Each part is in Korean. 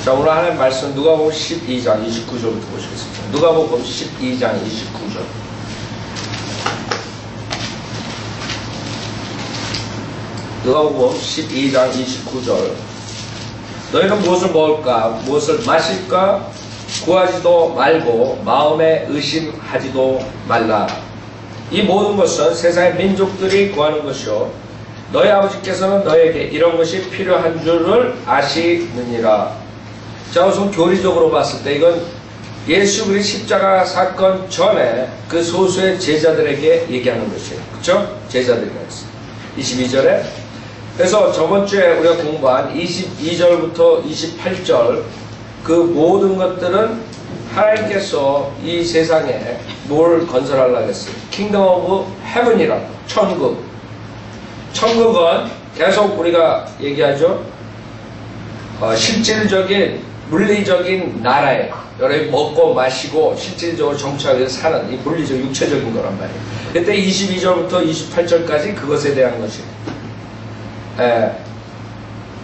자, 오늘 하나님 말씀 누가복음 12장 29절부터 보시겠습니다. 누가복음 12장 29절. 누가복음 12장 29절. 너희는 무엇을 먹을까 무엇을 마실까 구하지도 말고 마음에 의심하지도 말라. 이 모든 것은 세상의 민족들이 구하는 것이요 너희 아버지께서는 너에게 이런 것이 필요한 줄을 아시느니라. 자, 우선 교리적으로 봤을 때 이건 예수 그리스도 십자가 사건 전에 그 소수의 제자들에게 얘기하는 것이에요. 그렇죠? 제자들에게 했어요. 22절에 그래서 저번주에 우리가 공부한 22절부터 28절 그 모든 것들은 하나님께서 이 세상에 뭘 건설하려고 했어요? 킹덤 오브 헤븐이라고. 천국. 천국은 계속 우리가 얘기하죠. 실질적인 물리적인 나라예요. 여러분이 먹고 마시고 실질적으로 정착하기 위해서 사는 이 물리적 육체적인 거란 말이에요. 그때 22절부터 28절까지 그것에 대한 것이에요.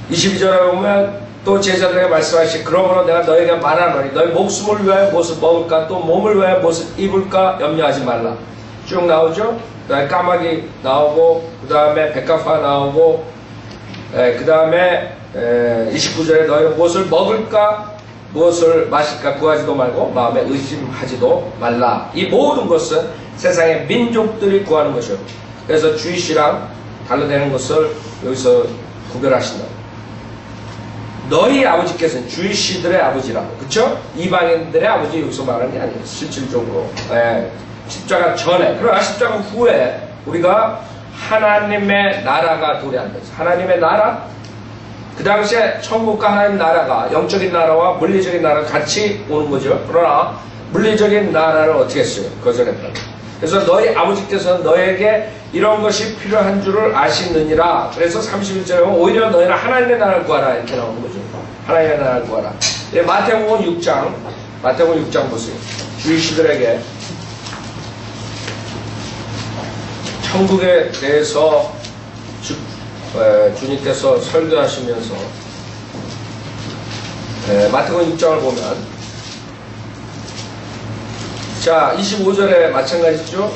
22절에 보면 또 제자들에게 말씀하시 그러므로 내가 너에게 말하노니 너희 목숨을 위하여 무엇을 먹을까 또 몸을 위하여 무엇을 입을까 염려하지 말라. 쭉 나오죠. 그다음에 까마귀 나오고 그 다음에 백합화 나오고 그 다음에 29절에 너희는 무엇을 먹을까 무엇을 마실까 구하지도 말고 마음에 의심하지도 말라. 이 모든 것은 세상의 민족들이 구하는 것이요. 그래서 주이시랑 달라되는 것을 여기서 구별하신다. 너희 아버지께서는 주이시들의 아버지라고. 그쵸? 이방인들의 아버지 여기서 말하는 게 아니에요. 실질적으로. 십자가 전에. 그러나 십자가 후에 우리가 하나님의 나라가 도래한 거죠. 하나님의 나라? 그 당시에 천국과 하나님 나라가 영적인 나라와 물리적인 나라가 같이 오는 거죠. 그러나 물리적인 나라를 어떻게 했어요? 거절했다. 그래서 너희 아버지께서는 너에게 이런 것이 필요한 줄을 아시느니라. 그래서 31절에 보면 오히려 너희는 하나님의 나라를 구하라 이렇게 나오는 거죠. 하나님의 나라를 구하라. 마태복음 6장 보세요. 주이시들에게 천국에 대해서 주님께서 설교하시면서 마태복음 6장을 보면 자 25절에 마찬가지죠.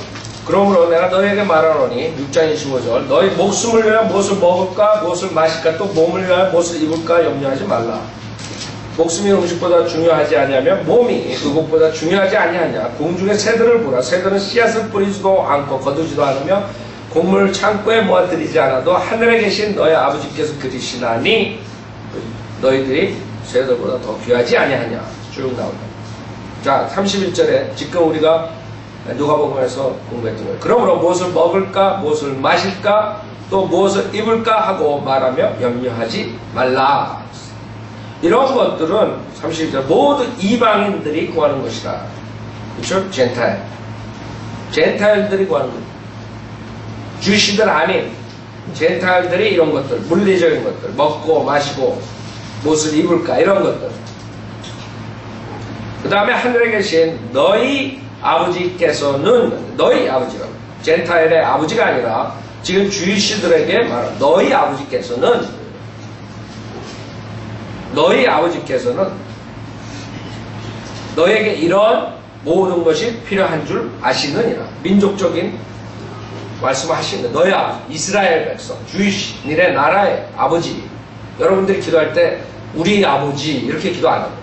그러므로 내가 너희에게 말하노니 6장 25절 너희 목숨을 위하여 무엇을 먹을까 무엇을 마실까 또 몸을 위하여 무엇을 입을까 염려하지 말라. 목숨이 음식보다 중요하지 아니하며 몸이 의복보다 중요하지 아니하냐. 공중의 새들을 보라. 새들은 씨앗을 뿌리지도 않고 거두지도 않으며 곡물 창고에 모아들이지 않아도 하늘에 계신 너희 아버지께서 그리시나니 너희들이 새들보다 더 귀하지 아니하냐. 쭉 나온다. 자 31절에 지금 우리가 누가복음에서 공부했던 거예요. 그러므로 무엇을 먹을까 무엇을 마실까 또 무엇을 입을까 하고 말하며 염려하지 말라. 이런 것들은 31절 모두 이방인들이 구하는 것이다. 그렇죠? 젠타일들이 구하는 것. 주시들 아닌 젠타일들이 이런 것들 물리적인 것들 먹고 마시고 무엇을 입을까 이런 것들. 그 다음에 하늘에 계신 너희 아버지께서는 너희 아버지라고. 젠타일의 아버지가 아니라 지금 주이시들에게 말한 너희 아버지께서는 너에게 이런 모든 것이 필요한 줄 아시느니라. 민족적인 말씀을 하시는 너희 아버지 이스라엘 백성 주이시 니네 나라의 아버지. 여러분들이 기도할 때 우리 아버지 이렇게 기도 안 합니다.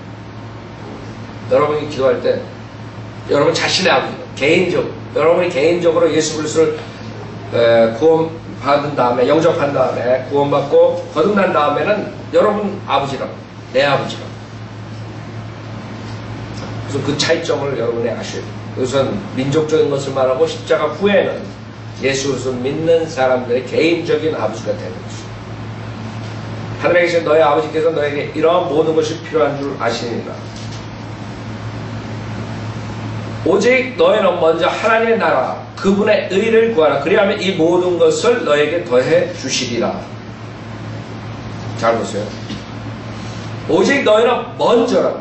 여러분이 기도할 때 여러분 자신의 아버지 여러분이 개인적으로 예수 그리스도를 구원받은 다음에 영접한 다음에 구원받고 거듭난 다음에는 여러분 아버지라고 내 아버지라고. 그래서 그 차이점을 여러분이 아셔야 돼요. 우선 민족적인 것을 말하고 십자가 후에는 예수 그리스도를 믿는 사람들의 개인적인 아버지가 되는 것이죠. 하늘에 계신 너희 아버지께서 너에게 이러한 모든 것이 필요한 줄 아시니라. 오직 너희는 먼저 하나님의 나라 그분의 의를 구하라. 그리하면 이 모든 것을 너에게 더해 주시리라. 잘 보세요. 오직 너희는 먼저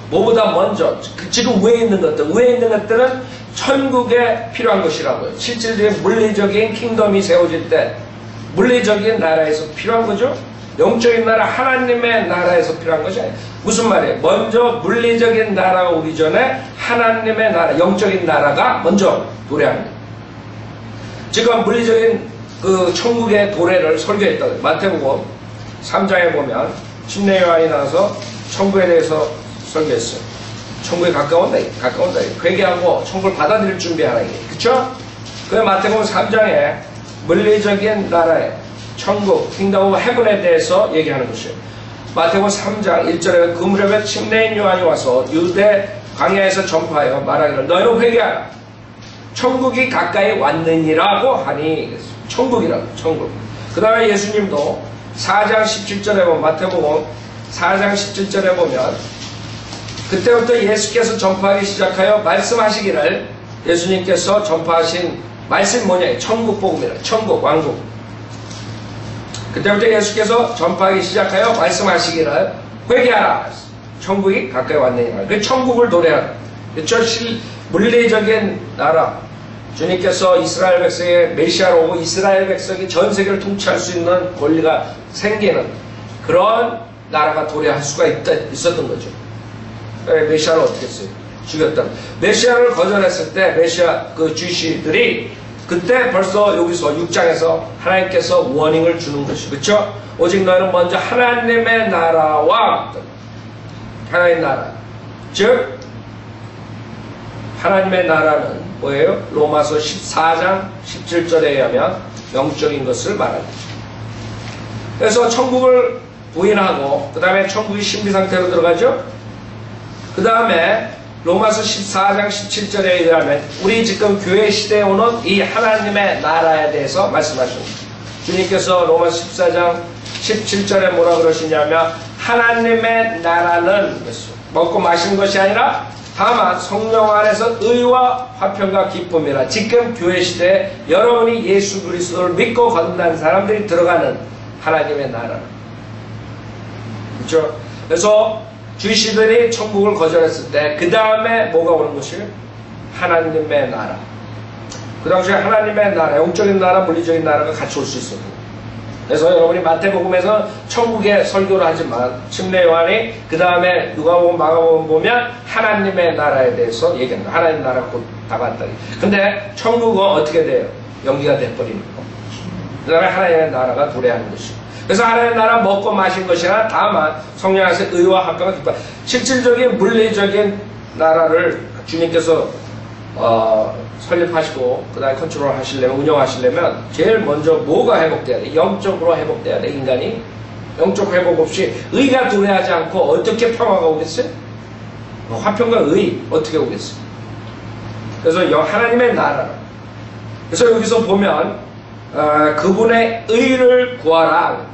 뭐보다 먼저 지금 위에 있는 것들은 천국에 필요한 것이라고요. 실질적인 물리적인 킹덤이 세워질 때 물리적인 나라에서 필요한 거죠. 영적인 나라, 하나님의 나라에서 필요한 것이 아니에요. 무슨 말이에요? 먼저 물리적인 나라가 오기 전에 하나님의 나라, 영적인 나라가 먼저 도래합니다. 지금 물리적인 그 천국의 도래를 설교했다고요. 마태복음 3장에 보면 침례 요한이 나와서 천국에 대해서 설교했어요. 천국에 가까운다. 회개하고 천국을 받아들일 준비하라. 그쵸? 그 마태복음 3장에 물리적인 나라의 천국, 킹덤 오브 헤븐에 대해서 얘기하는 것이에요. 마태복음 3장 1절에 그 무렵에 침례인 요한이 와서 유대 광야에서 전파하여 말하기를 너희는 회개하라. 천국이 가까이 왔느니라고 하니 천국이라고. 천국. 그 다음에 예수님도 4장 17절에 보면 마태복음 4장 17절에 보면 그때부터 예수께서 전파하기 시작하여 말씀하시기를 예수님께서 전파하신 말씀이 뭐냐? 천국 복음이라. 천국 왕국. 그때부터 예수께서 전파하기 시작하여 말씀하시기를 회개하라. 천국이 가까이 왔느니라. 그 천국을 노래하라. 그렇죠? 물리적인 나라. 주님께서 이스라엘 백성의 메시아로 오고 이스라엘 백성이 전 세계를 통치할 수 있는 권리가 생기는 그런 나라가 도래할 수가 있었던 거죠. 메시아를 어떻게 했어요? 죽였다. 메시아를 거절했을 때 메시아 그 주시들이 그때 벌써 여기서 6장에서 하나님께서 워닝을 주는 것이 그렇죠? 오직 너는 먼저 하나님의 나라와 하나님의 나라 즉 하나님의 나라는 뭐예요? 로마서 14장 17절에 의하면 영적인 것을 말합니다. 그래서 천국을 부인하고 그 다음에 천국이 신비 상태로 들어가죠. 그 다음에 로마서 14장 17절에 의하면 우리 지금 교회 시대에 오는 이 하나님의 나라에 대해서 말씀하십니다. 주님께서 로마서 14장 17절에 뭐라 그러시냐면 하나님의 나라는 먹고 마시는 것이 아니라 다만 성령 안에서 의와 화평과 기쁨이라. 지금 교회 시대에 여러분이 예수 그리스도를 믿고 건넌 사람들이 들어가는 하나님의 나라. 그렇죠? 그래서 주시들이 천국을 거절했을 때 그 다음에 뭐가 오는 것이에요? 하나님의 나라. 그 당시에 하나님의 나라, 영적인 나라, 물리적인 나라가 같이 올 수 있었고. 그래서 여러분이 마태복음에서 천국의 설교를 하지만 침례 요한이 그 다음에 누가복음, 마가복음 보면 하나님의 나라에 대해서 얘기합니다. 하나님의 나라 곧 다가왔다. 근데 천국은 어떻게 돼요? 연기가 돼버리는 거. 그 다음에 하나님의 나라가 도래하는 것이고. 그래서 하나님의 나라 먹고 마신 것이나 다만 성령 안에서 의와 합병과 기쁨. 실질적인 물리적인 나라를 주님께서 설립하시고 그 다음에 컨트롤 하시려면 운영하시려면 제일 먼저 뭐가 회복돼야 돼? 영적으로 회복돼야 돼. 인간이 영적 회복 없이 의가 도래하지 않고 어떻게 평화가 오겠어요? 화평과 의 어떻게 오겠어요? 그래서 하나님의 나라. 그래서 여기서 보면 그분의 의를 구하라.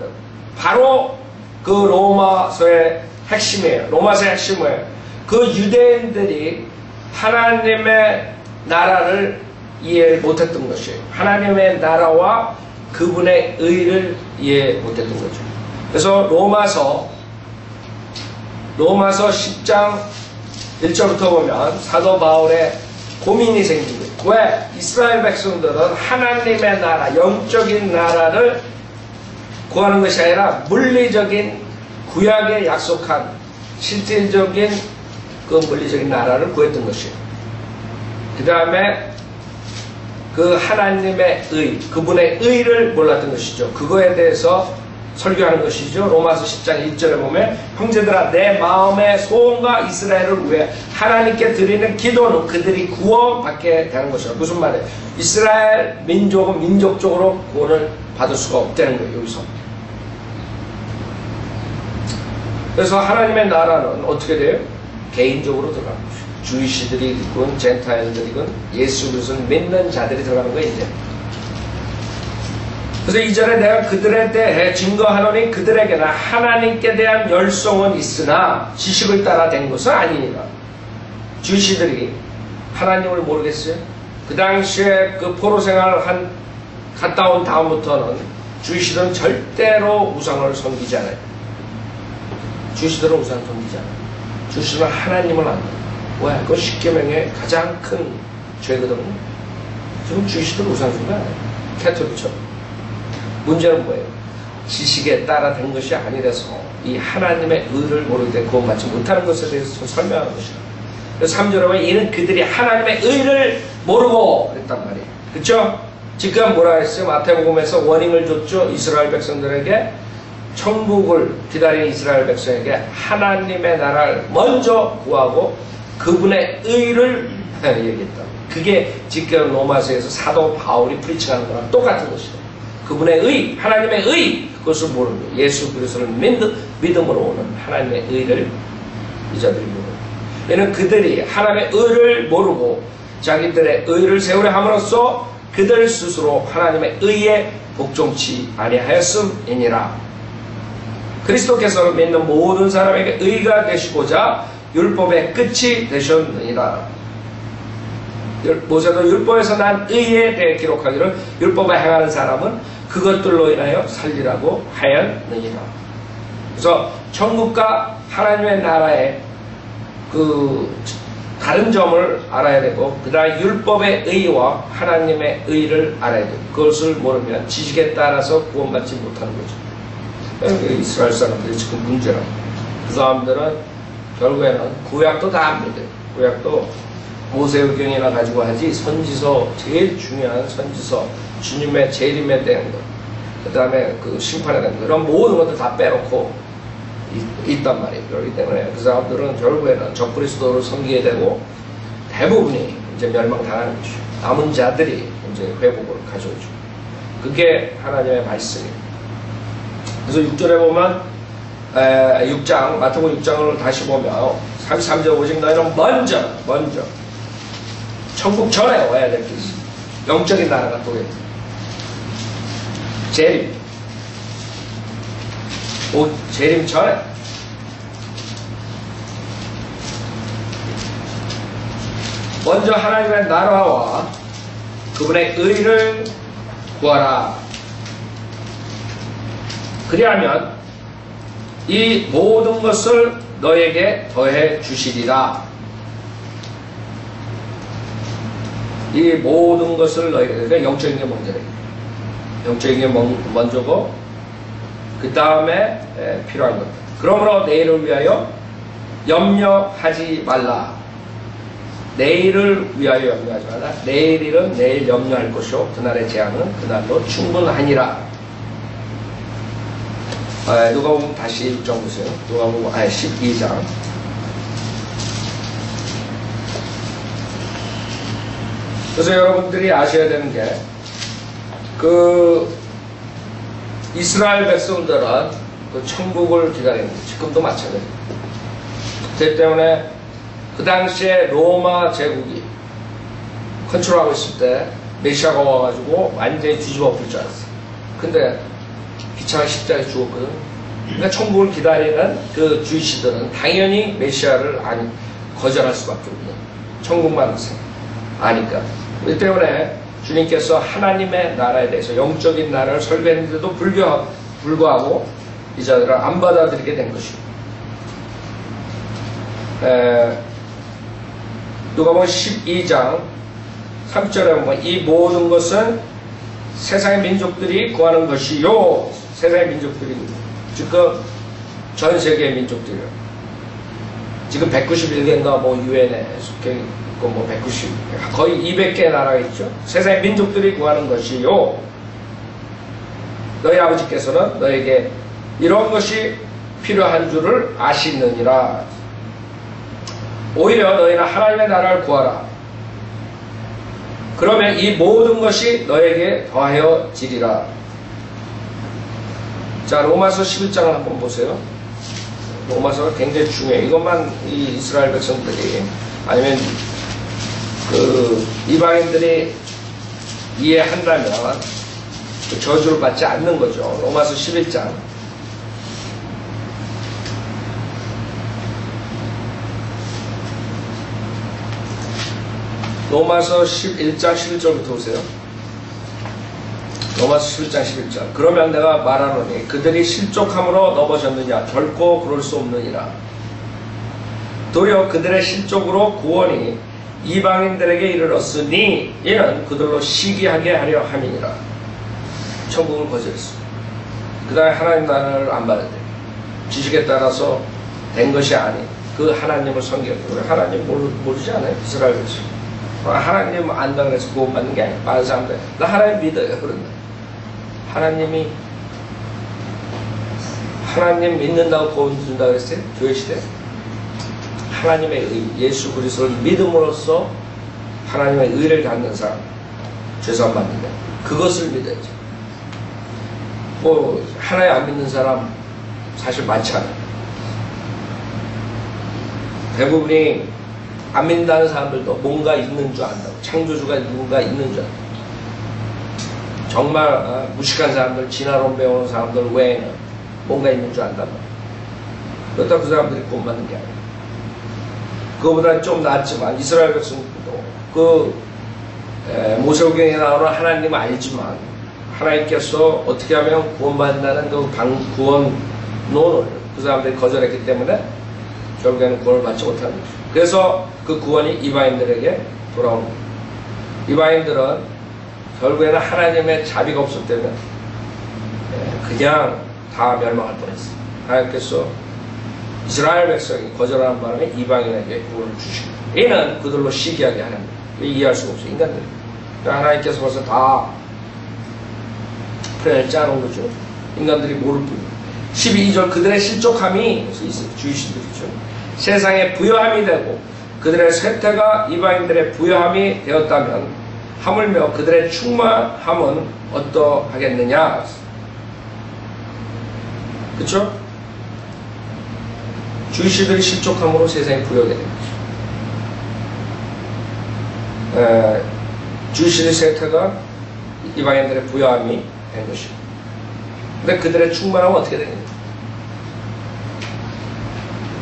바로 그 로마서의 핵심이에요. 로마서의 핵심은 그 유대인들이 하나님의 나라를 이해 못했던 것이에요. 하나님의 나라와 그분의 의를 이해 못했던 거죠. 그래서 로마서 10장 1절부터 보면 사도 바울의 고민이 생긴 거예요. 왜? 이스라엘 백성들은 하나님의 나라, 영적인 나라를 구하는 것이 아니라 물리적인 구약에 약속한 실질적인 그 물리적인 나라를 구했던 것이에요. 그 다음에 그 하나님의 의, 그분의 의를 몰랐던 것이죠. 그거에 대해서 설교하는 것이죠. 로마서 10장 1절에 보면 형제들아 내 마음의 소원과 이스라엘을 위해 하나님께 드리는 기도는 그들이 구원받게 되는 것이라. 무슨 말이에요? 이스라엘 민족은 민족적으로 구원을 받을 수가 없다는 거예요. 여기서. 그래서 하나님의 나라는 어떻게 돼요? 개인적으로 들어가는 거죠. 주이시들이건 젠타일들이건 예수 그리스도를 믿는 자들이 들어가는 거예요. 이제. 그래서 이전에 내가 그들에 대해 증거하노니 그들에게는 하나님께 대한 열성은 있으나 지식을 따라 된 것은 아니니라. 주시들이 하나님을 모르겠어요? 그 당시에 그 포로 생활을 갔다 온 다음부터는 주시들은 절대로 우상을 섬기지 않아요. 주시들은 우상을 섬기지 않아요. 주시들은 하나님을 안다. 왜? 그건 십계명의 가장 큰 죄거든요. 지금 주시들은 우상 섬기 안 해요. 캐톨릭처럼. 문제는 뭐예요? 지식에 따라 된 것이 아니라서 이 하나님의 의를 모르게 되 구원받지 못하는 것에 대해서 설명하는 것이다. 그래서 3절에 보면 이는 그들이 하나님의 의를 모르고 그랬단 말이에요. 그렇죠? 지금 뭐라 했어요? 마태복음에서 워닝을 줬죠. 이스라엘 백성들에게 천국을 기다리는 이스라엘 백성에게 하나님의 나라를 먼저 구하고 그분의 의를 얘기했다. 그게 지금 로마서에서 사도 바울이 프리칭하는 거랑 똑같은 것이다. 그분의 의, 하나님의 의, 그것을 모르는 거예요. 예수 그리스도를 믿음으로 오는 하나님의 의를 이 자들이 모르는 거예요. 얘는 그들이 하나님의 의를 모르고 자기들의 의를 세우려 함으로써 그들 스스로 하나님의 의에 복종치 아니하였음이니라. 그리스도께서 믿는 모든 사람에게 의가 되시고자 율법의 끝이 되셨느니라. 모세도 율법에서 난 의에 대해 기록하기를 율법을 행하는 사람은 그것들로 인하여 살리라고 하였느니라. 그래서 천국과 하나님의 나라의 그 다른 점을 알아야 되고 그 다음 율법의 의와 하나님의 의를 알아야 되고 그것을 모르면 지식에 따라서 구원받지 못하는 거죠. 이스라엘 사람들이 지금 문제라고. 그 사람들은 결국에는 구약도 다 안 믿어요. 구약도 모세의경이나 가지고 하지 선지서, 제일 중요한 선지서, 주님의 재림에 대한 것, 그 다음에 그 심판에 대한 것, 이런 모든 것들 다 빼놓고 있단 말이에요. 그렇기 때문에 그 사람들은 결국에는 적그리스도를 섬기게 되고 대부분이 이제 멸망당하는 것이죠. 남은 자들이 이제 회복을 가져오죠. 그게 하나님의 말씀이에요. 그래서 6절에 보면 6장, 마태복음 6장을 다시 보면 33절 오직 너희는 먼저 천국 전에 와야 될 게 있어. 영적인 나라가 또 있어. 재림 전에 먼저 하나님의 나라와 그분의 의를 구하라. 그리하면 이 모든 것을 너에게 더해 주시리라. 이 모든 것을 너에게, 그러니까 영적인 게 먼저래. 영적인 게 먼저고 그 다음에 필요한 것. 그러므로 내일을 위하여 염려하지 말라. 내일을 위하여 염려하지 말라. 내일 일은 내일 염려할 것이요 그날의 재앙은 그날로 충분하니라. 누가복음 다시 6장 보세요. 누가복음 12장. 그래서 여러분들이 아셔야 되는 게 그 이스라엘 백성들은 그 천국을 기다리는 거예요. 지금도 마찬가지예요. 그렇기 때문에 그 당시에 로마 제국이 컨트롤하고 있을 때 메시아가 와가지고 완전히 뒤집어 엎을 줄 알았어요. 근데 기차가 십자가에 죽었거든. 그러니까 천국을 기다리는 그 주이시들은 당연히 메시아를 거절할 수밖에 없는 천국만 아니까. 그렇기 때문에 주님께서 하나님의 나라에 대해서 영적인 나라를 설계했는데도 불구하고 이 자들을 안 받아들이게 된 것이고, 누가복음 12장 3절에 보면 이 모든 것은 세상의 민족들이 구하는 것이요. 세상의 민족들이 지금 전 세계의 민족들이요. 지금 191개인가 뭐 유엔에 속해 있고 뭐 190 거의 200개 나라가 있죠. 세상의 민족들이 구하는 것이요. 너희 아버지께서는 너에게 이런 것이 필요한 줄을 아시느니라. 오히려 너희는 하나님의 나라를 구하라. 그러면 이 모든 것이 너에게 더하여지리라. 자, 로마서 11장을 한번 보세요. 로마서가 굉장히 중요해요. 이것만 이 이스라엘 백성들이 아니면 그 이방인들이 이해한다면 그 저주를 받지 않는 거죠. 로마서 11장. 로마서 11장 11절부터 보세요. 로마서 11장 11절. 그러면 내가 말하노니 그들이 실족함으로 넘어졌느냐? 결코 그럴 수 없느니라. 도리어 그들의 실족으로 구원이 이방인들에게 이르렀으니 이는 그들로 시기하게 하려 함이니라. 천국을 거절했어. 그 다음에 하나님 나라를 안 받아들여. 지식에 따라서 된 것이 아닌 그 하나님을 섬겨요. 하나님 모르지 않아요? 이스라엘 백성. 하나님 안다 그래서 구원받는 게 아니에요. 많은 사람들 나 하나님 믿어요. 그런다. 하나님 믿는다고 구원 준다 그랬어요? 교회 시대. 하나님의 의, 예수 그리스도를 믿음으로써 하나님의 의를 갖는 사람, 죄산 받는 거. 그것을 믿어야죠. 뭐 하나님 안 믿는 사람 사실 많지 않아요. 대부분이 안 믿는다는 사람들도 뭔가 있는 줄 안다고. 창조주가 누군가 있는 줄 안다고. 정말 무식한 사람들, 진화론 배우는 사람들 외에는 뭔가 있는 줄 안단 말이에요. 그렇다고 그 사람들이 구원받는 게 아니에요. 그거보다는 좀 낫지만 이스라엘 백성들도 모세오경에 나오는 하나님을 알지만 하나님께서 어떻게 하면 구원받는다는 그 구원론을 그 사람들이 거절했기 때문에 결국에는 구원을 받지 못하는 거죠. 그래서 그 구원이 이방인들에게 돌아오는 거예요. 이방인들은 결국에는 하나님의 자비가 없었기 때문에 그냥 다 멸망할 뻔했어요. 하나님께서 이스라엘 백성이 거절하는 바람에 이방인에게 구원을 주시고 이는 그들로 시기하게 하는 거예요. 이해할 수가 없어요. 인간들이. 하나님께서 벌써 다 플랜을 짜놓은 거죠. 인간들이 모를 뿐이에요. 12절 그들의 실족함이 주이시들이죠. 세상에 부여함이 되고 그들의 쇠퇴가 이방인들의 부여함이 되었다면 하물며 그들의 충만함은 어떠하겠느냐. 그렇죠? 주이시들이 실족함으로 세상에 부여하게 된 것이죠. 주이시들의 쇠퇴가 이방인들의 부여함이 된 것이고 근데 그들의 충만함은 어떻게 되겠냐.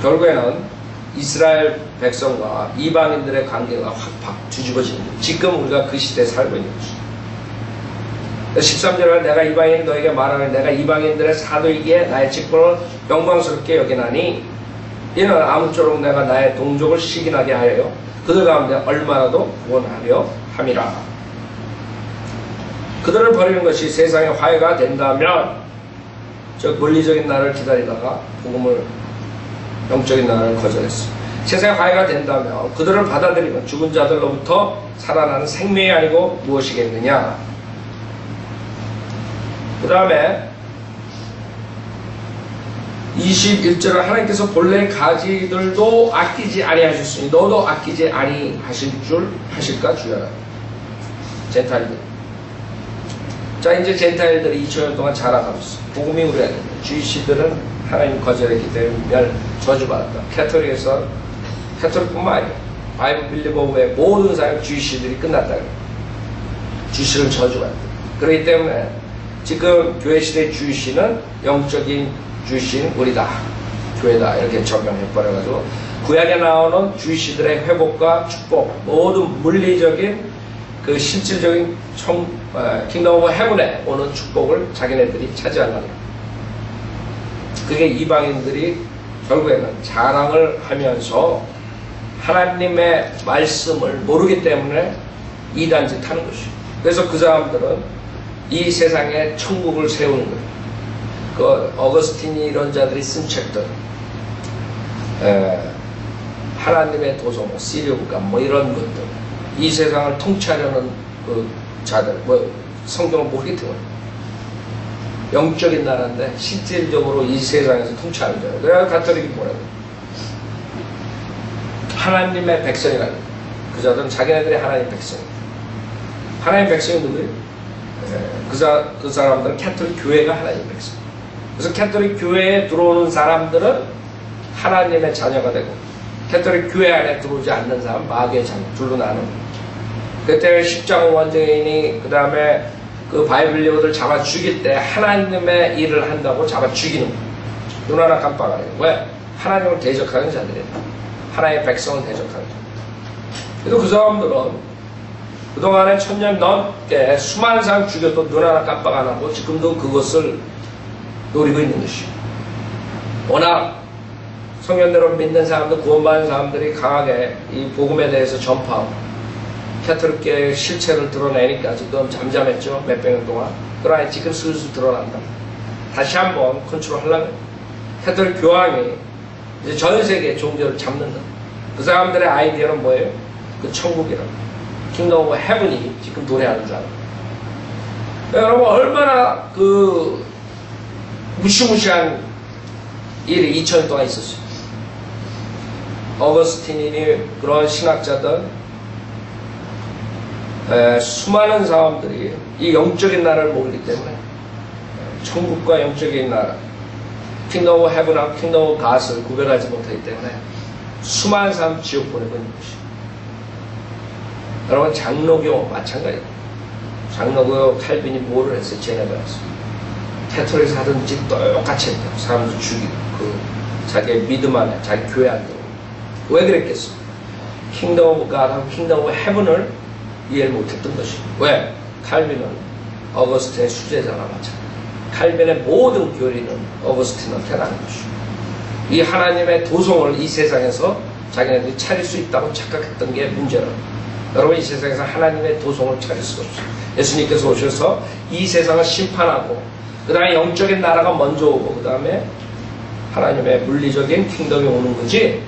결국에는 이스라엘 백성과 이방인들의 관계가 확 뒤집어지는 거예요. 지금 우리가 그 시대에 살고 있는 것이죠. 13절에 내가 이방인 너에게 말하면 내가 이방인들의 사도이기에 나의 직분을 영광스럽게 여기나니 이는 아무쪼록 내가 나의 동족을 시기나게 하여 그들 가운데 얼마나도 구원하려 함이라. 그들을 버리는 것이 세상의 화해가 된다면 저 물리적인 나라를 기다리다가 복음을 영적인 나라를 거절했어. 세상의 화해가 된다면 그들을 받아들이면 죽은 자들로부터 살아나는 생명이 아니고 무엇이겠느냐. 그 다음에 21절에 하나님께서 본래의 가지들도 아끼지 아니하셨으니 너도 아끼지 아니하실 줄 하실까 주여라. 젠타일들. 자 이제 젠타일들이 2000년 동안 자라가면서 복음이 우리에게 주이시들은 하나님 거절했기 때문에 저주받았다. 캐톨릭뿐만 아니라 바이블 빌리버 외 모든 사람 주이시들이 끝났다. 주이시를 저주받았다. 그렇기 때문에 지금 교회 시대의 주이시는 영적인 주이시는 우리다. 교회다. 이렇게 적용해버려가지고 구약에 나오는 주이시들의 회복과 축복 모든 물리적인 그 실질적인 킹덤 오브 헤븐에 오는 축복을 자기네들이 차지하려고 해요. 그게 이방인들이 결국에는 자랑을 하면서 하나님의 말씀을 모르기 때문에 이단짓 하는 것이에요. 그래서 그 사람들은 이 세상에 천국을 세우는 거예요. 그 어거스틴이 이런 자들이 쓴 책들 하나님의 도성, 시리우가 뭐 이런 것들 이 세상을 통치하려는 그 자들 뭐 성경을 모르기 때문에 영적인 나라인데 실질적으로 이 세상에서 통치하는 자들. 그래서 가톨릭이 뭐라고 하나님의 백성이라는 그 자들은 자기네들이 하나님의 백성이에요. 하나님의 백성이 누구예요? 그 사람들은 캐톨릭 교회가 하나님의 백성. 그래서 캐톨릭 교회에 들어오는 사람들은 하나님의 자녀가 되고 캐톨릭 교회 안에 들어오지 않는 사람 마귀의 자녀 둘로 나누는 거죠. 그때 십자군 원정인이 그 다음에 그 바이블리오들 잡아 죽일 때 하나님의 일을 한다고 잡아 죽이는 거예요. 눈 하나 깜빡 안 해요. 왜? 하나님을 대적하는 자들이에요. 하나님의 백성을 대적하는 자들. 그래서 그 사람들은 그동안에 1000년 넘게 수많은 사람 죽여도 눈 하나 깜빡 안 하고 지금도 그것을 노리고 있는 것이에요. 워낙 성경대로 믿는 사람들, 구원받은 사람들이 강하게 이 복음에 대해서 전파하고 캐톨릭계의 실체를 드러내니까 지금 잠잠했죠. 몇백 년 동안. 그러나 지금 슬슬 드러난다. 다시 한번 컨트롤하려고 캐톨릭 교황이 이제 전 세계 종교를 잡는다. 그 사람들의 아이디어는 뭐예요? 그 천국이라고. 킹덤 오브 헤븐이 지금 노래하는 사람. 여러분 얼마나 그 무시무시한 일이 2000년 동안 있었어요. 어거스틴이니 그런 신학자들 수많은 사람들이 이 영적인 나라를 모르기 때문에 천국과 영적인 나라 킹덤 오브 헤븐하고 킹덤 오브 갓을 구별하지 못하기 때문에 수많은 사람 지옥 보내고 있는 것이에요. 여러분 장로교 마찬가지예요. 장로교 칼빈이 뭐를 했어요? 제네바에서 캐톨릭에서 하든지 똑같이 했대요. 사람들 죽이고 자기의 믿음 안에 자기 교회 안에 왜 그랬겠어? 킹덤 오브 갓하고 킹덤 오브 헤븐을 이해를 못했던 것이에요. 왜? 칼빈은 어거스틴의 수제자나 마찬가지. 칼빈의 모든 교리는 어거스틴한테 나는 것이에요. 이 하나님의 도성을 이 세상에서 자기네들이 차릴 수 있다고 착각했던 게 문제라고. 여러분 이 세상에서 하나님의 도성을 차릴 수가 없어요. 예수님께서 오셔서 이 세상을 심판하고 그 다음에 영적인 나라가 먼저 오고 그 다음에 하나님의 물리적인 킹덤이 오는 거지.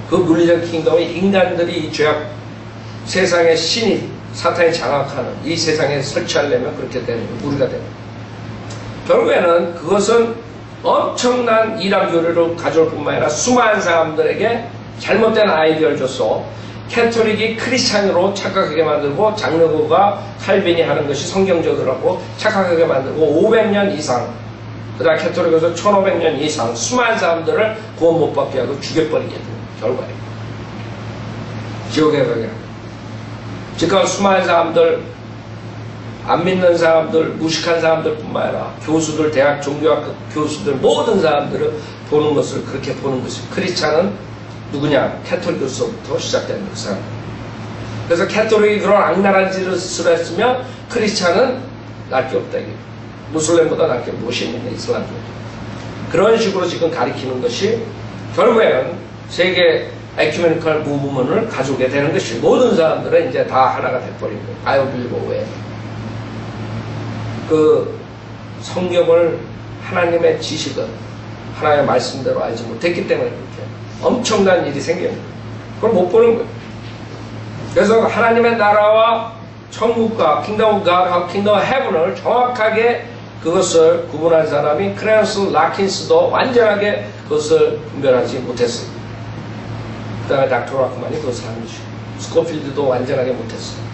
그 물리적 킹덤이 인간들이 이 죄악 세상의 신이 사탄이 장악하는 이 세상에 설치하려면 그렇게 되는 거예요. 무리가 되는 거예요. 결국에는 그것은 엄청난 이단 교리를 가져올 뿐만 아니라 수많은 사람들에게 잘못된 아이디어를 줘서 캐톨릭이 크리스찬으로 착각하게 만들고 장로교가 칼빈이 하는 것이 성경적이라고 착각하게 만들고 500년 이상 그 다음 캐톨릭에서 1500년 이상 수많은 사람들을 구원 못 받게 하고 죽여버리게 되는 결과예요. 지옥에 가게 합니다. 지금 수많은 사람들 안 믿는 사람들 무식한 사람들 뿐만 아니라 교수들 대학 종교학 교수들 모든 사람들을 보는 것을 그렇게 보는 것이에요. 크리스찬은 누구냐? 캐톨릭으로부터 시작되는 그 사람. 그래서 캐톨릭이 그런 악랄한 짓을 했으면 크리스찬은 날 게 없다. 이게. 무슬림보다 날 게 무엇이 있느냐? 이슬람교. 그런 식으로 지금 가리키는 것이 결국에는 세계 에큐메니컬 무브먼을 가져오게 되는 것이 모든 사람들은 이제 다 하나가 돼버리고 I believe 왜 그 성경을 하나님의 지식을 하나님의 말씀대로 알지 못했기 때문에 그렇게 엄청난 일이 생깁니다. 그걸 못 보는 거예요. 그래서 하나님의 나라와 천국과 킹덤 오브 갓하고 킹덤 오브 헤븐을 정확하게 그것을 구분한 사람이 크랜스 라킨스도 완전하게 그것을 분별하지 못했어요. 그 다음에 닥터 라크만이 그것을 한 것이고 스코필드도 완전하게 못했어요.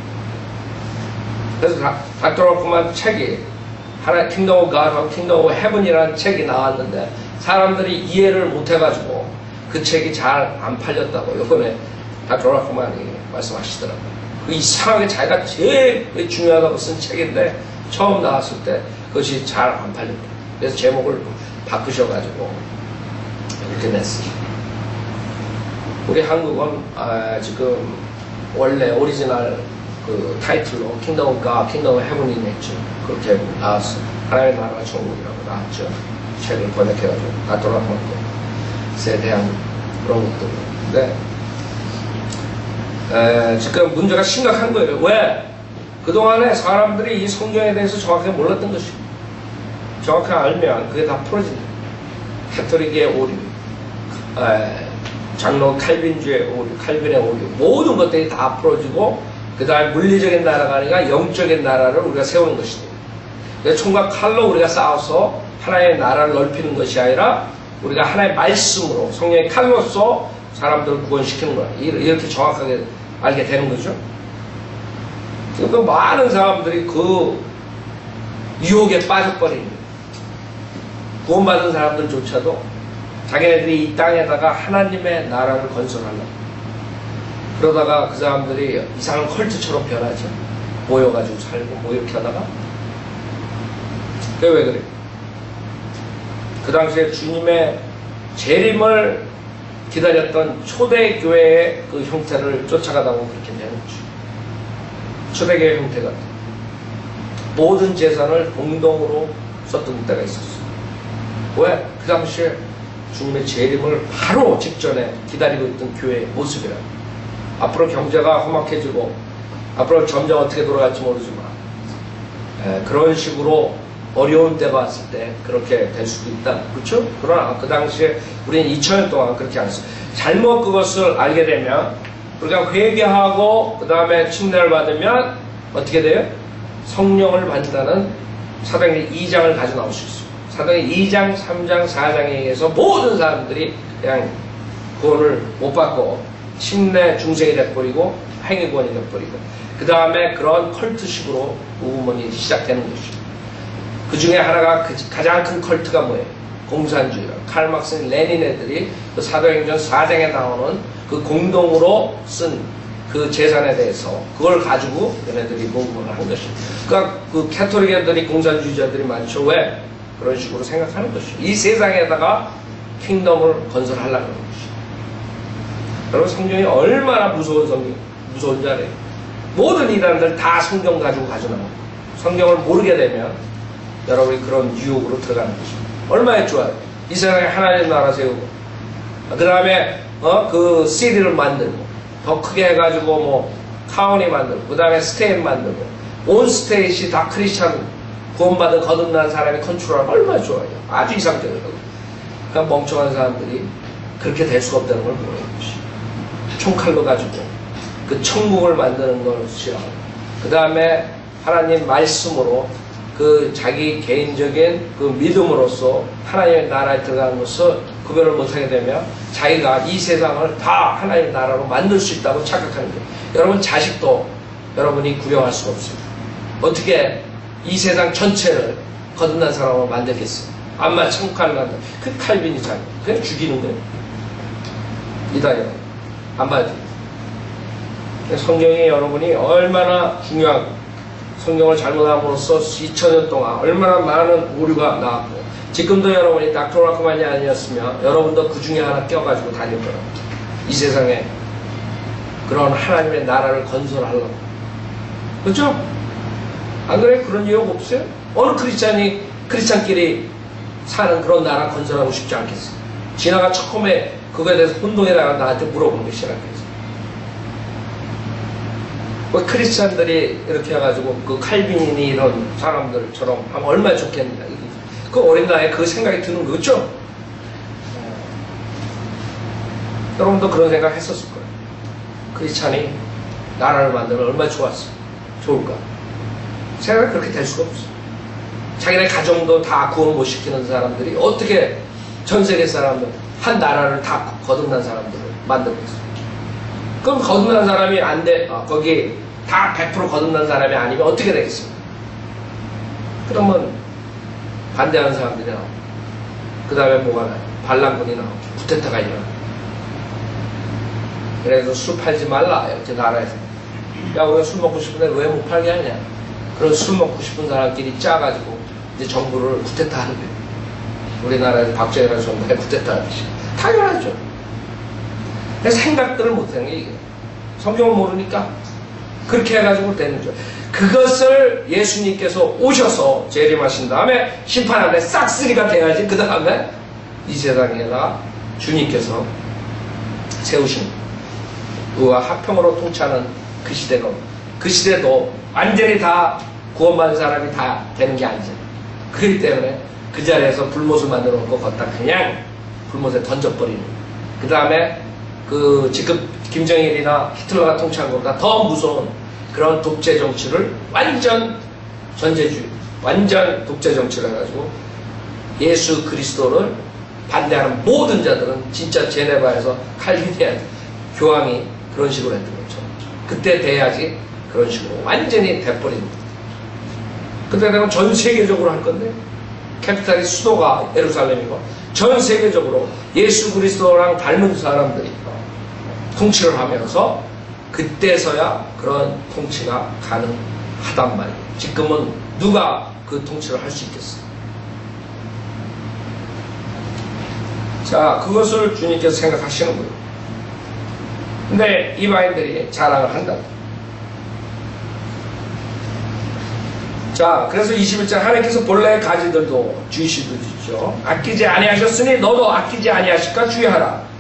그래서 닥터 라크만 책이 하나 킹덤 오브 갓하고 킹덤 오브 헤븐이라는 책이 나왔는데 사람들이 이해를 못해가지고 그 책이 잘 안 팔렸다고 이번에 닥터 라크만이 말씀하시더라고요. 그 이상하게 자기가 제일 중요하다고 쓴 책인데 처음 나왔을 때 그것이 잘 안 팔렸대요. 그래서 제목을 바꾸셔가지고 이렇게 냈어요. 우리 한국은 지금 원래 오리지널 그 타이틀로 킹덤 오브 갓, 킹덤 오브 헤븐이 냈죠. 그렇게 나왔어요. 하나님의 나라가 천국이라고 나왔죠. 책을 번역해가지고 나토라폰에 대한 그런 것들. 근데 지금 문제가 심각한 거예요. 왜? 그동안에 사람들이 이 성경에 대해서 정확하게 몰랐던 것이고 정확하게 알면 그게 다 풀어진다. 캐톨릭의 오류, 장로 칼빈주의 오류, 칼빈의 오류 모든 것들이 다 풀어지고 그 다음에 물리적인 나라가 아니라 영적인 나라를 우리가 세우는 것이다. 그래서 총과 칼로 우리가 싸워서 하나의 나라를 넓히는 것이 아니라 우리가 하나의 말씀으로 성령의 칼로서 사람들을 구원시키는 거야. 이렇게 정확하게 알게 되는 거죠. 그러니까 많은 사람들이 그 유혹에 빠져버리는 거예요. 구원받은 사람들조차도 자기네들이 이 땅에다가 하나님의 나라를 건설하려고 그러다가 그 사람들이 이상한 컬트처럼 변하죠. 모여가지고 살고 뭐 이렇게 하다가 그게 왜 그래? 그 당시에 주님의 재림을 기다렸던 초대교회의 그 형태를 쫓아가다 보면 그렇게 되는 거죠. 초대교회 형태가 모든 재산을 공동으로 썼던 때가 있었어요. 왜? 그 당시에 주님의 재림을 바로 직전에 기다리고 있던 교회의 모습이라. 앞으로 경제가 험악해지고 앞으로 점점 어떻게 돌아갈지 모르지만 그런 식으로 어려운 때가 왔을 때 그렇게 될 수도 있다. 그렇죠? 그러나 그 당시에 우리는 2000년 동안 그렇게 안 했어요. 잘못 그것을 알게 되면 우리가 회개하고 그 다음에 침례를 받으면 어떻게 돼요? 성령을 받는다는 사도행전 2장을 가져 나올 수 있어요. 사도행전 2장, 3장, 4장에 의해서 모든 사람들이 그냥 구원을 못 받고 침례 중생이 돼버리고 행위구원이 돼버리고 그 다음에 그런 컬트식으로 우문이 시작되는 것이죠. 그 중에 하나가 가장 큰 컬트가 뭐예요? 공산주의라. 칼 막스, 레닌 애들이 그 사도행전 4장에 나오는 그 공동으로 쓴 그 재산에 대해서 그걸 가지고 얘네들이 모금을 한 것이죠. 그러니까 그 캐톨릭 애들이 공산주의자들이 많죠. 왜? 그런 식으로 생각하는 것이죠. 이 세상에다가 킹덤을 건설하려는 것이죠. 여러분 성경이 얼마나 무서운 자리예요. 모든 이단들 다 성경 가지고 가져나오고 성경을 모르게 되면 여러분이 그런 유혹으로 들어가는 것입니다. 얼마나 좋아요. 이 세상에 하나님 나라 세우고 그 다음에 그 CD를 만들고 더 크게 해가지고 뭐 카운티 만들고 그 다음에 스테이트 만들고 온 스테이트이 다 크리스찬 구원받은 거듭난 사람이 컨트롤하면 얼마나 좋아요. 아주 이상적이라고. 그러니까 멍청한 사람들이 그렇게 될 수가 없다는 걸 모르는 것이. 총칼로 가지고 그 천국을 만드는 것이요. 그 다음에 하나님 말씀으로 그 자기 개인적인 그 믿음으로써 하나님의 나라에 들어가는 것을 구별을 못하게 되면 자기가 이 세상을 다 하나님의 나라로 만들 수 있다고 착각하는 거예요. 여러분 자식도 여러분이 구별할 수가 없어요. 어떻게 이 세상 전체를 거듭난 사람으로 만들겠어요? 암만 천국을 만들 그 칼빈이 자기 그냥 죽이는 거예요. 이다요. 안 봐도 성경이 여러분이 얼마나 중요하고 성경을 잘못함으로써 2000년 동안 얼마나 많은 오류가 나왔고 지금도 여러분이 닥터 라크만이 아니었으면 여러분도 그 중에 하나 껴가지고 다닐 거라고. 이 세상에 그런 하나님의 나라를 건설하려고. 그렇죠? 안 그래? 그런 이유가 없어요? 어느 크리스찬끼리 사는 그런 나라 건설하고 싶지 않겠어요? 지나가 처음에 그거에 대해서 혼동해다가 나한테 물어보는 게 시작했어요. 뭐 크리스찬들이 이렇게 해가지고 그 칼빈이 이런 사람들처럼 하면 얼마나 좋겠느냐. 그 어린 나이에 그 생각이 드는 거죠? 여러분도 그런 생각 했었을 거예요. 크리스찬이 나라를 만들면 얼마나 좋을까? 생각이 그렇게 될 수가 없어. 자기네 가정도 다 구원 못 시키는 사람들이 어떻게 전 세계 사람들, 한 나라를 다 거듭난 사람들을 만들고 있어요. 그럼 거듭난 사람이 안 돼, 거기 다 100% 거듭난 사람이 아니면 어떻게 되겠습니까? 그러면 반대하는 사람들이 나오고, 그 다음에 뭐가 나요? 반란군이 나오고, 쿠데타가 일어나고. 그래서 술 팔지 말라, 이렇게 나라에서. 야, 우리가 술 먹고 싶은데 왜 못 팔게 하냐? 그런 술 먹고 싶은 사람끼리 짜가지고, 이제 정부를 쿠데타 하는 거예요. 우리나라에서 박정희라는 정부에 쿠데타 하듯이. 당연하죠. 생각들을 못하는 게 이게. 성경을 모르니까 그렇게 해가지고 되는 거죠. 그것을 예수님께서 오셔서 재림하신 다음에 심판하는데 싹쓸이가 돼야지 그 다음에 이 세상에다 주님께서 세우신 의와 화평으로 통치하는 그 시대가 그 시대도 완전히 다 구원받은 사람이 다 되는 게 아니잖아요. 그렇기 때문에 그 자리에서 불못을 만들어 놓고 걷다 그냥 불못에 던져버리는 그 다음에 그 지금 김정일이나 히틀러가 통치한 것보다 더 무서운 그런 독재 정치를 완전 전제주의, 완전 독재 정치를 해가지고 예수 그리스도를 반대하는 모든 자들은 진짜 제네바에서 칼빈이야 교황이 그런 식으로 했던 거죠. 그때 돼야지 그런 식으로 완전히 돼버린 거예요. 그때 되면 전 세계적으로 할 건데 캐피탈이 수도가 예루살렘이고 전 세계적으로 예수 그리스도랑 닮은 사람들이 통치를 하면서 그때서야 그런 통치가 가능하단 말이에요. 지금은 누가 그 통치를 할 수 있겠어요? 자, 그것을 주님께서 생각하시는 거예요. 근데 이방인들이 자랑을 한다. 자, 그래서 21장 하나님께서 본래의 가지들도 주시듯이죠. 아끼지 아니하셨으니 너도 아끼지 아니하실까 주의하라.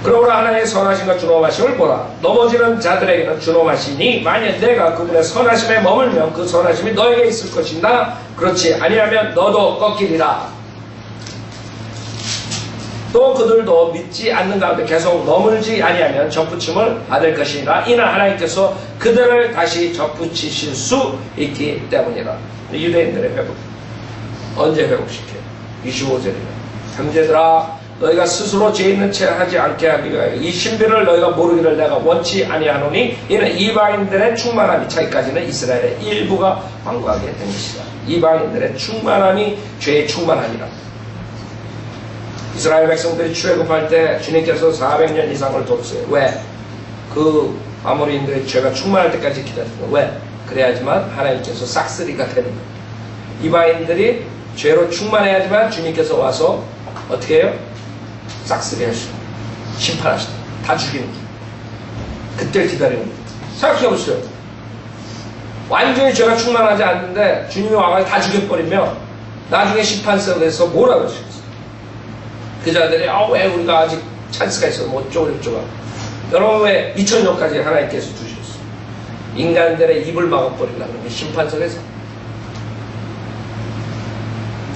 그러므로 하나님의 선하심과 준엄하심을 보라. 넘어지는 자들에게는 준엄하시니 만약 내가 그분의 선하심에 머물면 그 선하심이 너에게 있을 것이나 그렇지 아니하면 너도 꺾이리라. 또 그들도 믿지 않는 가운데 계속 머물지 아니하면 접붙임을 받을 것이니라. 이는 하나님께서 그들을 다시 접붙이실 수 있기 때문이라. 유대인들의 회복 언제 회복시켜요? 25절이면 형제들아 너희가 스스로 죄 있는 채 하지 않게 하기 위하여 이 신비를 너희가 모르기를 내가 원치 아니하노니 이는 이방인들의 충만함이 차기까지는 이스라엘의 일부가 완고하게 된 것이다. 이방인들의 충만함이 죄의 충만함이라. 이스라엘 백성들이 출애굽할 때 주님께서 400년 이상을 돕어요. 왜? 그 아모리인들의 죄가 충만할 때까지 기다렸어요. 왜? 그래야지만 하나님께서 싹쓸이가 되는 거예요. 이방인들이 죄로 충만해야지만 주님께서 와서 어떻게 해요? 싹쓸이 하시고 심판하시고 다 죽이는 거예요. 그때를 기다리는 거예요. 생각해보세요. 완전히 죄가 충만하지 않는데 주님이 와가지고 다 죽여버리면 나중에 심판석에서 뭐라 그러시겠어요? 그 자들이 왜 우리가 아직 찬스가 있어 뭐 어쩌고저쩌고. 여러분 왜 2000년까지 하나님께서 주셨어? 인간들의 입을 막아버리려는 게 심판석에서.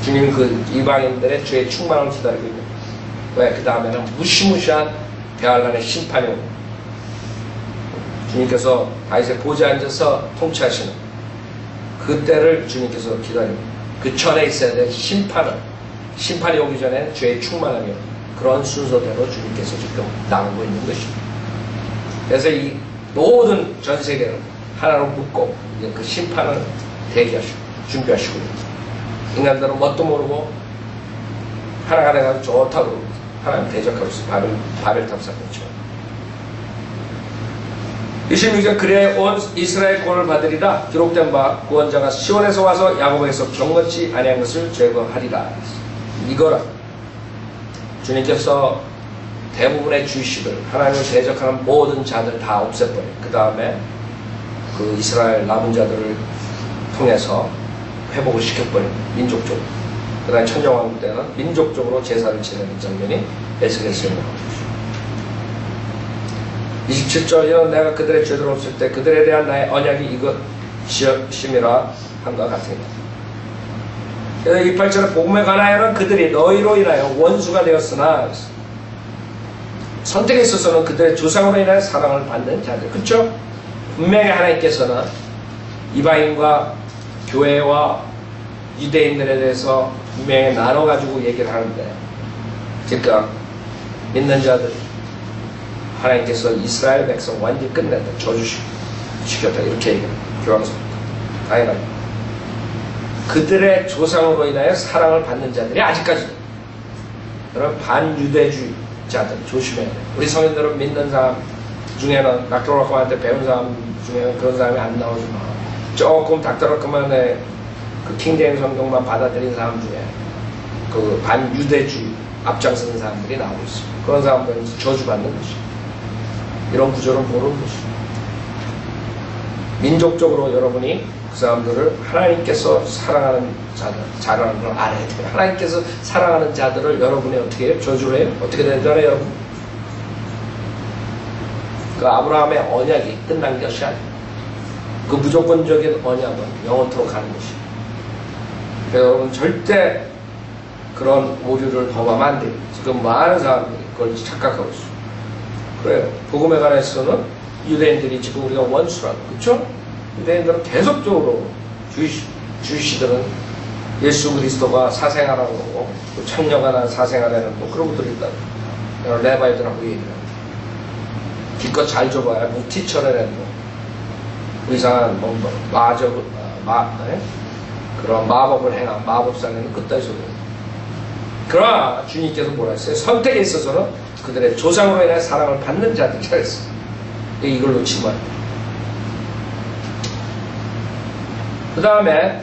주님은 그 이방인들의 죄의 충만을 기다리고 있는 거예요. 왜? 그 다음에는 무시무시한 대환란의 심판이 오고 주님께서 다윗의 보좌에 앉아서 통치하시는 그때를 주님께서 기다리고 그 전에 있어야 될 심판이 오기 전에 죄의 충만함이 그런 순서대로 주님께서 지금 나오고 있는 것입니다. 그래서 이 모든 전 세계를 하나로 묶고 그 심판을 대기하시고 준비하시고 인간들은 뭣도 모르고 하나가 내가 좋다고 하나님 대적하고 있어. 바벨탑 사건이죠. 26절 그래 온 이스라엘 구원을 받으리라. 기록된 바 구원자가 시온에서 와서 야곱에서 경건치 아니한 것을 제거하리라. 이거라. 주님께서 대부분의 주식을 하나님을 대적하는 모든 자들 다 없애버려요. 그 다음에 그 이스라엘 남은 자들을 통해서 회복을 시켜버려요. 민족적으로. 그 다음에 천정왕국 때는 민족적으로 제사를 지내는 장면이 에스겔서에 나옵니다. 27절에는 내가 그들의 죄를 없을 때 그들에 대한 나의 언약이 이것이심이라 한것 같으니라. 그래서 28절에 복음에 관하여는 그들이 너희로 인하여 원수가 되었으나 선택에 있어서는 그들의 조상으로 인하여 사랑을 받는 자들. 그렇죠? 분명히 하나님께서는 이방인과 교회와 유대인들에 대해서 분명히 나눠가지고 얘기를 하는데 그러니까 믿는 자들 하나님께서 이스라엘 백성 완전히 끝낸다. 저주시켰다. 이렇게 얘기합니다. 교황서부터. 당연하죠. 그들의 조상으로 인하여 사랑을 받는 자들이 아직까지 여러분 반유대주의자들 조심해야 돼요. 우리 성인들은 믿는 사람 중에는 닥터로커한테 배운 사람 중에는 그런 사람이 안 나오지만 조금 닥터로커만의 그 킹제임 성경만 받아들인 사람 중에 그 반유대주의 앞장서는 사람들이 나오고 있어요. 그런 사람들은 저주받는 것이에요. 이런 구조를 모르는 것이에요. 민족적으로 여러분이 그 사람들을 하나님께서 사랑하는 자라는 걸 알아야 돼요. 하나님께서 사랑하는 자들을 여러분이 어떻게 해요? 저주를 해요? 어떻게 되잖아요, 여러분? 그 아브라함의 언약이 끝난 것이 아니에요. 그 무조건적인 언약은 영원토록 가는 것이에요. 그래서 여러분 절대 그런 오류를 범하면 안 돼요. 지금 많은 사람들이 그걸 착각하고 있어요. 그래요. 복음에 관해서는 유대인들이 지금 우리가 원수라고. 그렇죠? 유대인들은 계속적으로 주이시들은 예수 그리스도가 사생아라고 그러고 청년가난 사생아라는 뭐 그런 것들이 있다. 레바이들하고 얘기를 합니다. 기껏 잘 줘봐야 무티처라는 뭐 이상한 그런 마법을 행한 마법사는 그따위 소리예요. 그러나 주님께서 뭐라 했어요? 선택에 있어서는 그들의 조상으로 인해 사랑을 받는 자들이라 했어요. 이걸 놓치면 안 돼요. 그 다음에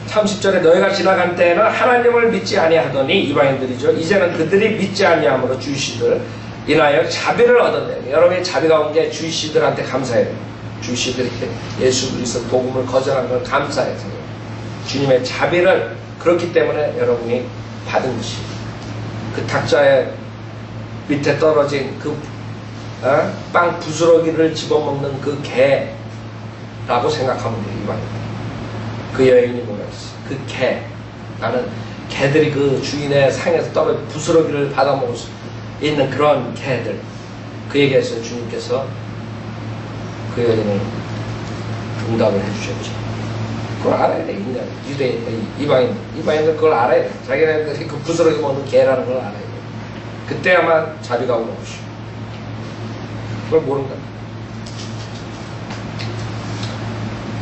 30절에 너희가 지나간 때에는 하나님을 믿지 아니하더니 이방인들이죠. 이제는 그들이 믿지 아니함으로 주이시들 인하여 자비를 얻었네요. 여러분의 자비가 온 게 주이시들한테 감사해요. 주이시들이 예수 그리스도 복음을 거절한 걸 감사해서 주님의 자비를 그렇기 때문에 여러분이 받은 것이 그 탁자에 밑에 떨어진 그 빵 부스러기를 집어먹는 그 개라고 생각하면 돼요. 이방인. 그 여인이 뭐라 했어? 그 개. 나는 개들이 그 주인의 상에서 떨어진 부스러기를 받아먹을 수 있는 그런 개들. 그 얘기에서 주님께서 그 여인을 응답을 해주셨죠. 그걸 알아야 돼. 인간, 이방인들 그걸 알아야 돼. 자기네들이 그 부스러기 먹는 개라는 걸 알아야 돼. 그때야만 자비가 오는 것이고. 그걸 모른다.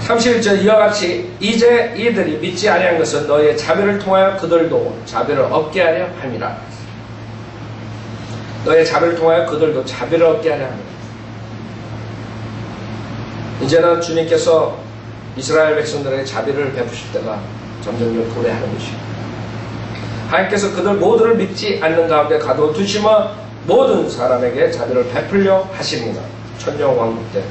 31절 이와 같이 이제 이들이 믿지 아니한 것은 너희의 자비를 통하여 그들도 자비를 얻게 하려 함이라. 너희의 자비를 통하여 그들도 자비를 얻게 하려 함이라. 이제는 주님께서 이스라엘 백성들에게 자비를 베푸실 때가 점점 도래하는 것이고, 하나님께서 그들 모두를 믿지 않는 가운데 가둬두시며 모든 사람에게 자비를 베풀려 하시리라. 천정왕국 때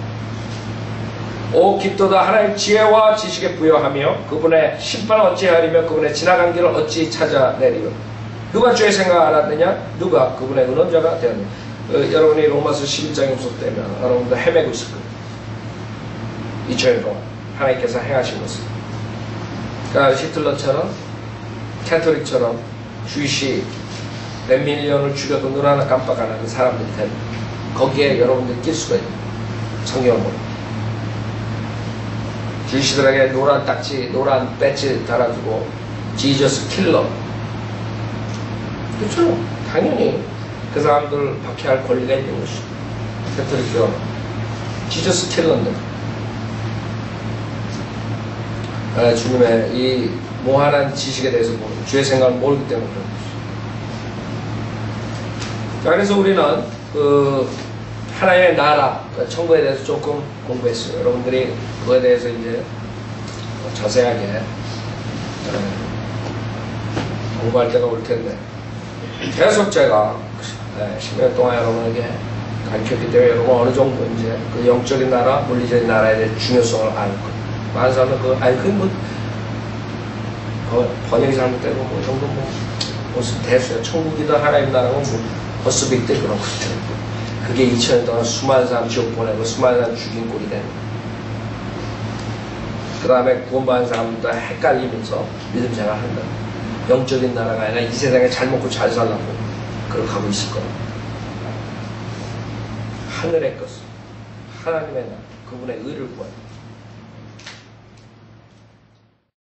오 깊도다 하나님 지혜와 지식에 부여하며 그분의 심판을 어찌하리며 그분의 지나간 길을 어찌 찾아내리며 누가 주의 생각을 알았느냐? 누가 그분의 은원자가 되었느냐? 여러분이 로마서 11장에 접속되면 여러분도 헤매고 있을 거예요. 2000년 동안 하나님께서 행하신 것을. 그러니까 히틀러처럼 캐톨릭처럼 주이시 몇 밀리언을 죽여도 눈 하나 깜빡 안 하는 사람들 때문에 거기에 여러분들 낄 수가 있는 성경을 보면 주이시들에게 노란 딱지, 노란 배지 달아주고 지저스 킬러. 그렇죠. 당연히 그 사람들 박해할 권리가 있는 것이죠. 캐톨릭교 지저스 킬러인데 주님의 이 무한한 지식에 대해서 모르고 주의 생각을 모르기 때문에 그런 것이죠. 자, 그래서 우리는 그 하나의 나라, 천국에 대해서 조금 공부했어요. 여러분들이 그거에 대해서 이제 자세하게 공부할 때가 올 텐데, 계속 제가 10년 동안 여러분에게 가르쳤기 때문에 여러분 어느 정도 이제 그 영적인 나라, 물리적인 나라에 대한 중요성을 알 거예요. 많은 사람은 번역이 잘못되고 뭐 이 정도 무슨 대수야. 천국이든 하나님 나라고 벌써 빅대 그런 것들. 그게 2000년 동안 수많은 사람 지옥 보내고 수많은 사람 죽인 꼴이 되는 거예요. 그 다음에 구원받은 사람들 다 헷갈리면서 믿음 생활한다. 영적인 나라가 아니라 이 세상에 잘 먹고 잘 살라고 그렇게 하고 있을 거예요. 하늘의 것, 하나님의 나라, 그분의 의를 구하는